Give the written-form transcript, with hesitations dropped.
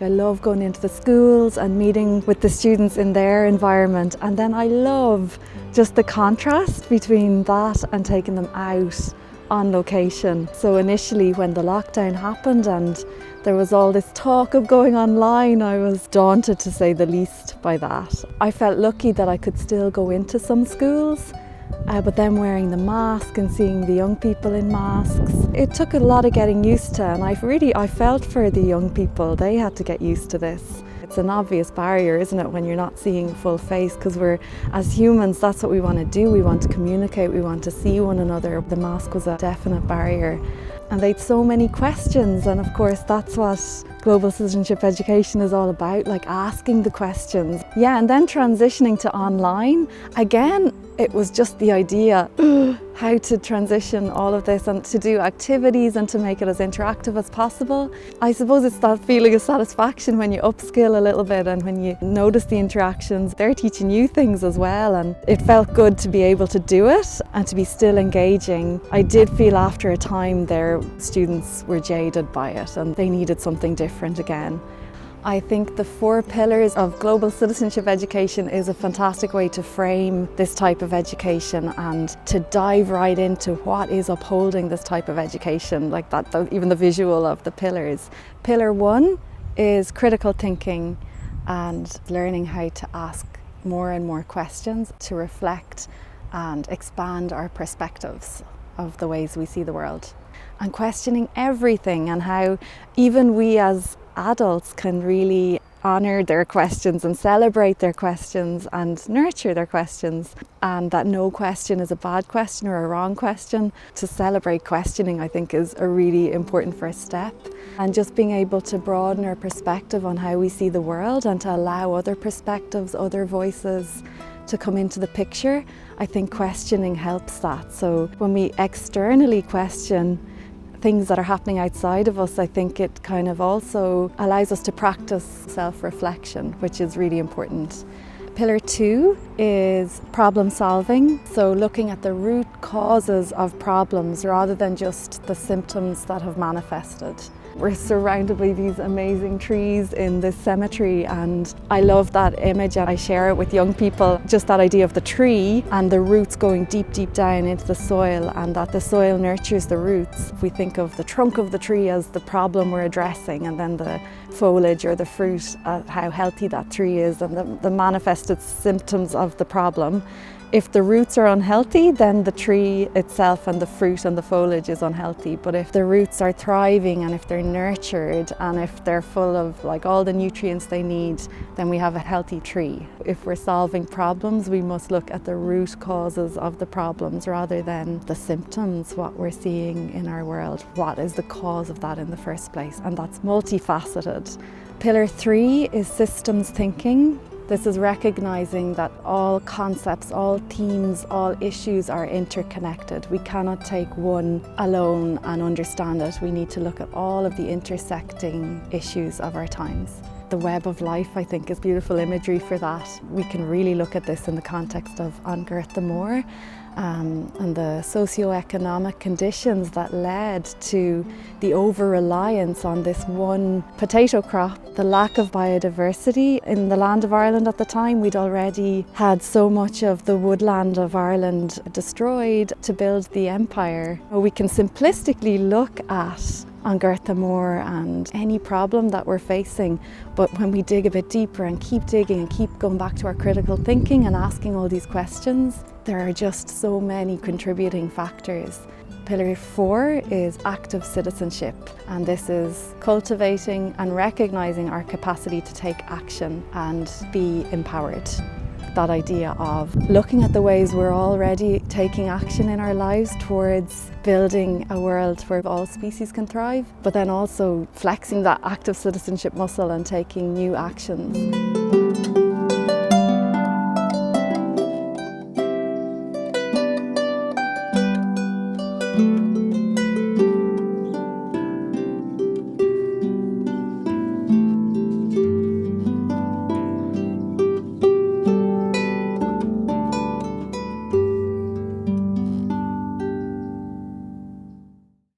I love going into the schools and meeting with the students in their environment, and then I love just the contrast between that and taking them out on location. So initially when the lockdown happened and there was all this talk of going online, I was daunted to say the least by that. I felt lucky that I could still go into some schools, but then wearing the mask and seeing the young people in masks, it took a lot of getting used to, and I felt for the young people. They had to get used to this. It's an obvious barrier, isn't it, when you're not seeing full face, because as humans, that's what we want to do. We want to communicate, we want to see one another. The mask was a definite barrier. And they had so many questions, and of course that's what global citizenship education is all about, like asking the questions. Yeah, and then transitioning to online, again, it was just the idea how to transition all of this and to do activities and to make it as interactive as possible. I suppose it's that feeling of satisfaction when you upskill a little bit and when you notice the interactions. They're teaching you things as well, and it felt good to be able to do it and to be still engaging. I did feel after a time their students were jaded by it and they needed something different again. I think the 4 pillars of global citizenship education is a fantastic way to frame this type of education and to dive right into what is upholding this type of education, like that, even the visual of the pillars. Pillar 1 is critical thinking and learning how to ask more and more questions to reflect and expand our perspectives of the ways we see the world. And questioning everything, and how even we as adults can really honour their questions and celebrate their questions and nurture their questions, and that no question is a bad question or a wrong question. To celebrate questioning, I think, is a really important first step, and just being able to broaden our perspective on how we see the world and to allow other perspectives, other voices to come into the picture. I think questioning helps that. So when we externally question things that are happening outside of us, I think it kind of also allows us to practice self-reflection, which is really important. Pillar 2 is problem solving, so looking at the root causes of problems rather than just the symptoms that have manifested. We're surrounded by these amazing trees in this cemetery, and I love that image and I share it with young people, just that idea of the tree and the roots going deep, deep down into the soil, and that the soil nurtures the roots. If we think of the trunk of the tree as the problem we're addressing, and then the foliage or the fruit, how healthy that tree is, and the manifested symptoms of the problem. If the roots are unhealthy, then the tree itself and the fruit and the foliage is unhealthy. But if the roots are thriving and if they're nurtured and if they're full of like all the nutrients they need, then we have a healthy tree. If we're solving problems, we must look at the root causes of the problems rather than the symptoms, what we're seeing in our world. What is the cause of that in the first place? And that's multifaceted. Pillar 3 is systems thinking. This is recognizing that all concepts, all themes, all issues are interconnected. We cannot take one alone and understand it. We need to look at all of the intersecting issues of our times. The web of life, I think, is beautiful imagery for that. We can really look at this in the context of Garth the Moor and the socio-economic conditions that led to the over-reliance on this one potato crop, the lack of biodiversity in the land of Ireland at the time. We'd already had so much of the woodland of Ireland destroyed to build the empire. We can simplistically look at Garth the Moor and any problem that we're facing, but when we dig a bit deeper and keep digging and keep going back to our critical thinking and asking all these questions, there are just so many contributing factors. Pillar 4 is active citizenship, and this is cultivating and recognising our capacity to take action and be empowered. That idea of looking at the ways we're already taking action in our lives towards building a world where all species can thrive, but then also flexing that active citizenship muscle and taking new actions.